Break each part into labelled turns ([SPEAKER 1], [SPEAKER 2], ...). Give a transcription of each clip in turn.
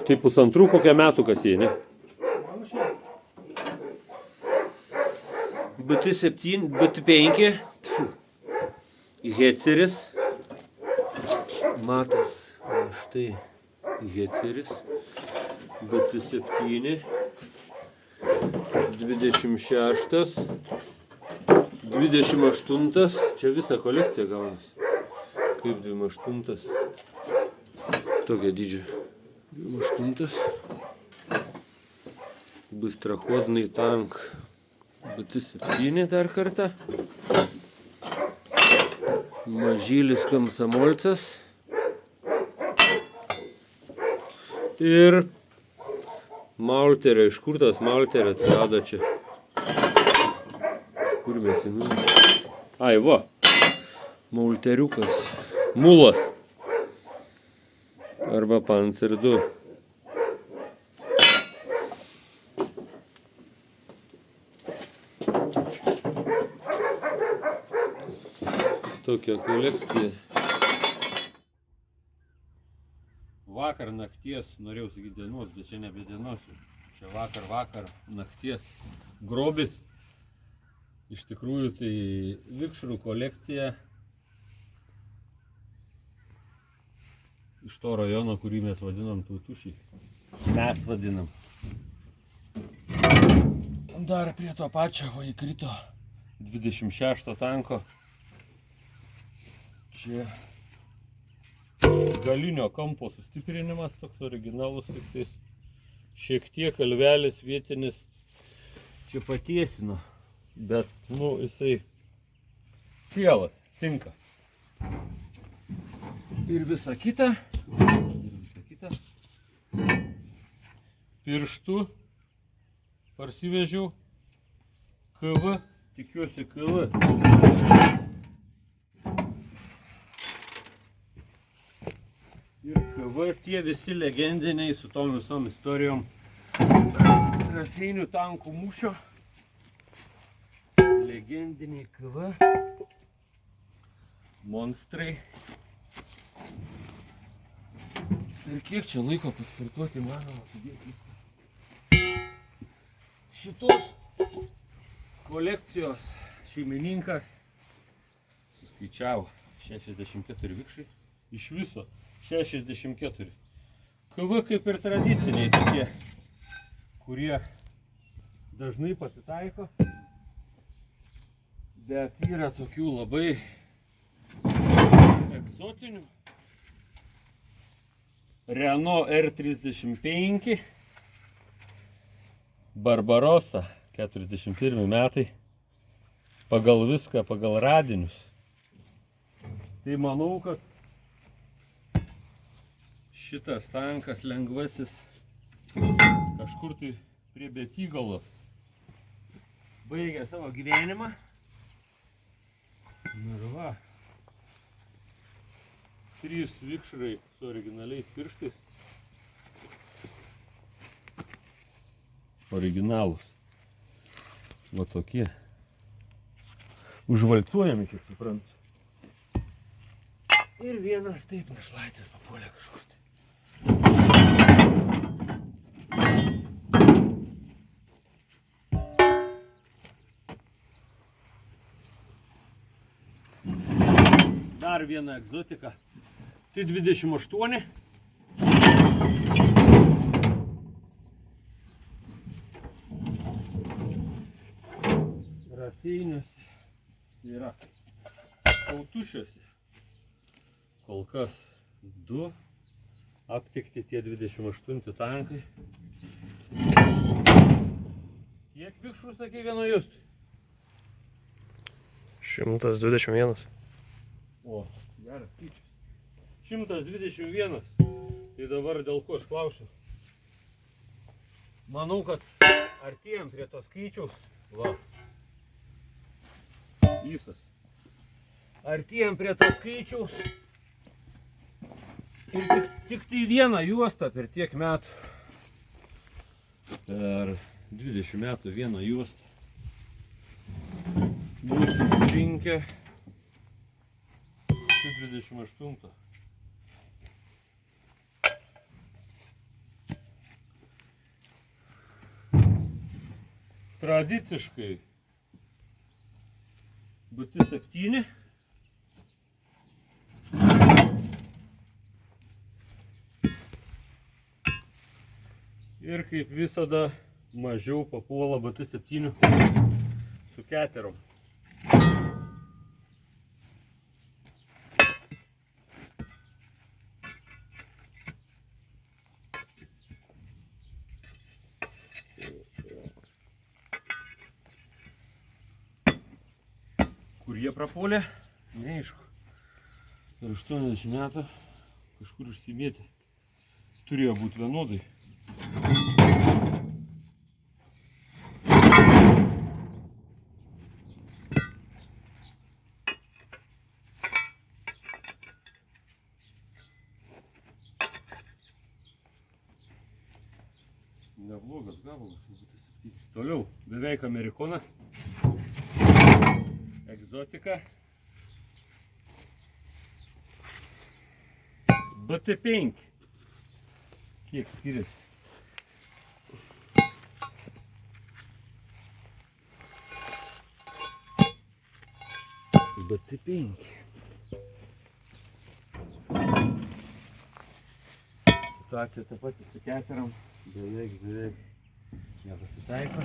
[SPEAKER 1] Tai 1,5 kokią metų kasėjai, ne? BT7, BT5, Hetzeris, matas, štai Hetzeris, BT7, 26, 28, čia visa kolekcija gaunasi, kaip 28, tokia dydžio, 28, быстроходный танк, BT7 dar kartą, mažylis komsomolcas ir Malterio, iš kur tas Malterio atsirado čia? Kur mes jį Ai, va, Malteriukas, mulas arba Panzer 2. Tokia kolekcija. Vakar nakties, norėjau sakyti dienos, bet čia nebe dienos. Čia vakar nakties grobis. Iš tikrųjų tai vikšrų kolekcija iš to rajono, kurį mes vadinam Tautušiai. Mes vadinam. Dar prie to pačio va įkrito 26 tanko. Čia galinio kampo sustiprinimas, toks originalus, tik tais šiek tiek kalvelis vietinis čia patiesino, bet, nu, jisai sielas, tinka. Ir visa kita, pirštų parsivežiau, KV, tikiuosi KV. Ir KV tie visi legendiniai su tom visom istorijom Raseinių tankų mūšio. Legendiniai KV. Monstrai. Ir kiek čia laiko pasportuoti manoma sudėti viską. Šitos kolekcijos šeimininkas suskaičiavo 64 vikšrai. Iš viso 64. KV kaip ir tradiciniai tokie, kurie dažnai pasitaiko, bet yra tokių labai egzotinių. Renault R35, Barbarossa, 41 metai, pagal viską, pagal radinius. Tai manau, kad šitas tankas lengvasis kažkur tai prie Betygalos baigė savo gyvenimą. Ir va, 3 vikšrai su originaliais pirštais. Originalūs. Va tokie. Užvalcuojami, kiek suprantu. Ir vienas taip našlaitis papuolė kažkur. Dar viena egzotika. Tai 28. Raseiniuose yra Tautušiuose. Kol kas 2. Aptikti tie 28 tankai. Kiek vikšrų sakei vieno justui?
[SPEAKER 2] 121.
[SPEAKER 1] O, geras skaičius. 121. Tai dabar dėl ko aš klausiu? Manau, kad artėjam prie to skaičiaus. Va. Visas. Artėjam prie to skaičiaus. Ir tik tai vieną juostą per tiek metų. Per 20 metų vieną juostą. Būsim surinkę 28. tradiciškai BT7. Ir kaip visada mažiau papuola BT7 su keterom. Kur jie prapuolė, neaišku. Per 80 metų kažkur užsimėtė. Turėjo būti vienodai. Neblogas gabalas. Toliau, beveik amerikonas. Egzotika. BT5. Kiek skiriasi? BT5. Situacija ta pati su keterom. Beveik nepasitaiko.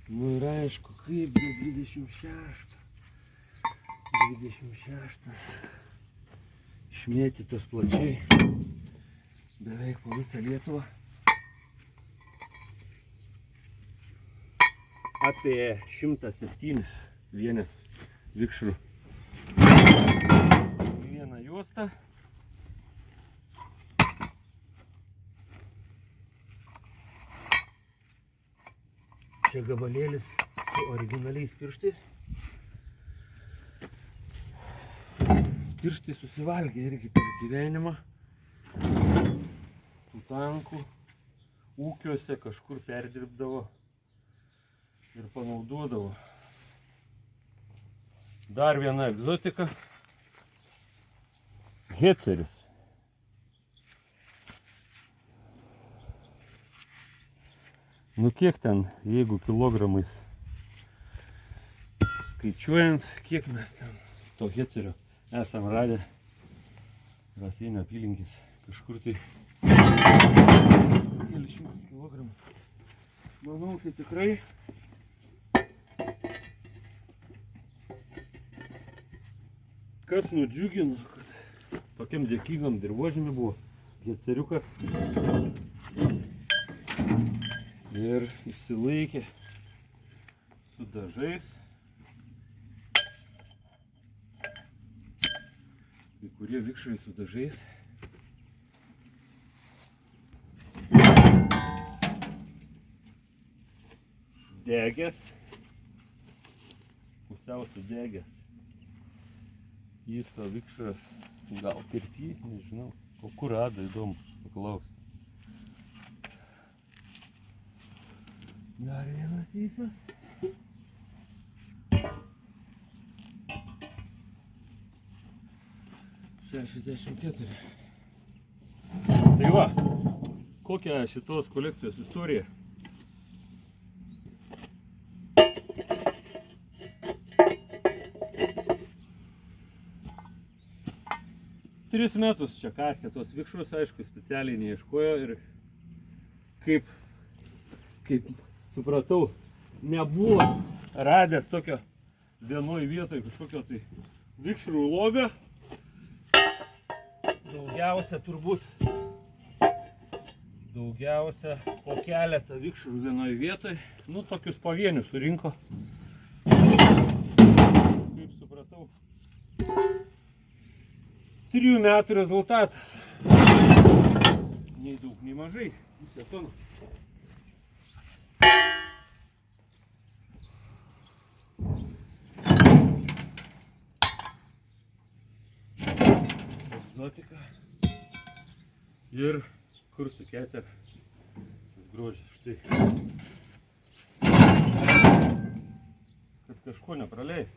[SPEAKER 1] Nu ir aišku, kaip 26. Išmėtytas plačiai, beveik po visą Lietuvą. Apie 107 vienetus vikšrų. Vieną juostą. Čia gabalėlis su originaliais pirštais. Pirštai susivalgė irgi per gyvenimą. Tų tankų ūkiuose kažkur perdirbdavo ir panaudodavo. Dar viena egzotika. Heceris. Nu kiek ten, jeigu kilogramais skaičiuojant, kiek mes ten to hecerio esam radę Raseinių apylinkės kažkur tai keli šimtus kilogramų. Manau, tai tikrai kas nudžiugino, kad tokiam dėkingam dirvožemy buvo heceriukas ir išsilaikė su dažais. Kai kurie vikšrai su dažais. Degęs. Pusiau sudegęs. Jis to vikšras gal pirty, nežinau. O kur rado, įdomu, paklausti. Dar vienas įsas. $64. Tai va, kokia šitos kolekcijos istorija. Tris metus čia kasė tos vikšrus, aišku, specialiai neieškojo ir kaip supratau, nebuvo radęs tokio vienoj vietoj kažkokio tai vikšrų lobio. Daugiausia po keletą vikšrų vienoj vietoj. Nu, tokius pavienius surinko. Kaip supratau, 3 metų rezultatas. Nei daug, nei mažai. Pusė tonos. Egzotika. Ir kursų keter. Tas grožis, štai. Kad kažko nepraleis.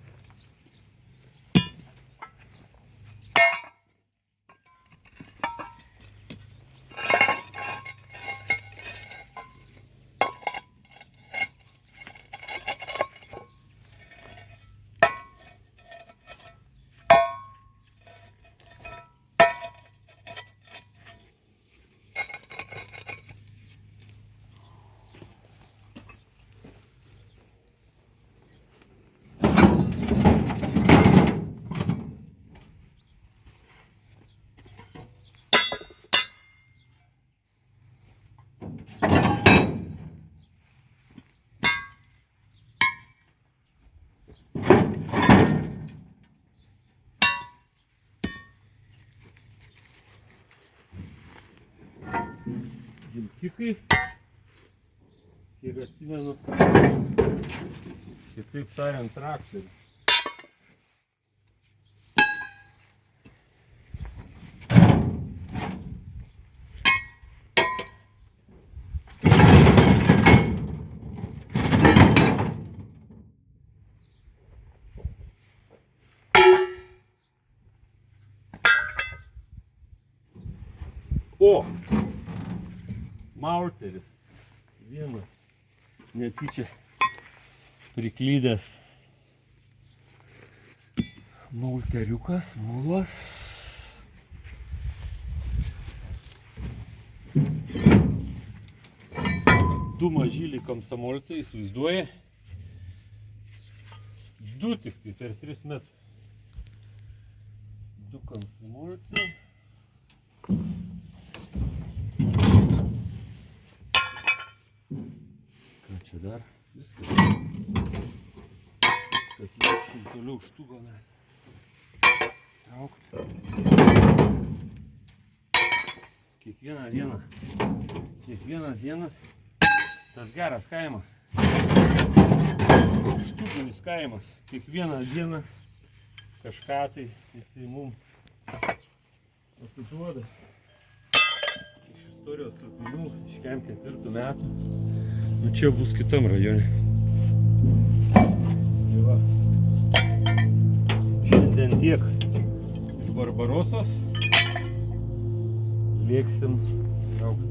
[SPEAKER 1] Gimkikai, kiek atsimenu, kitaip tariant, traktorių. O! Mauteris. Vienas netyčia priklydęs mauteriukas, mulas. Du mažyliai komsomolcai, įsivaizduoja. Du tik tai per 3 metrus. Du komsomolcai. Čia dar viskas lieksim toliau štugo mes traukti. Kiekvieną dieną tas geras kaimas, štuginis kaimas, kiekvieną dieną kažką tai jisai mum atiduoda. Iš istorijos kapinių, iš kem 4 metų. Nu čia bus kitam rajone. Tai va. Šiandien tiek iš Barbarosos. Lėksim traukti.